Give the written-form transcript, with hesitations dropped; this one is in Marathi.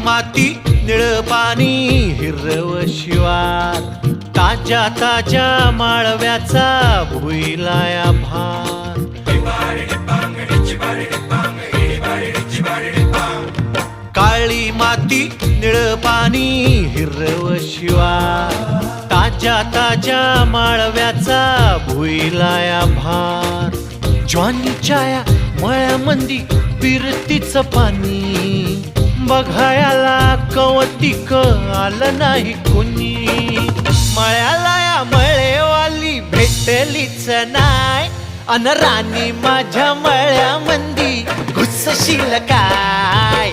माती निळ पाणी हिरव शिवार, ताज्या ताज्या माळव्याचा भुईलाया भार. काळी माती निळ पाणी हिरव शिवार, ताज्या ताज्या माळव्याचा भुईलाया भार. ज्वानीच्या या मळ्यामंदी फिरतीच पाणी, बघायला कवतिक आलं नाही कोणी. मळ्याला या मळेवाली भेटलीच नाय, अन राणी माझ्या मळ्यामंदी घुसशील काय.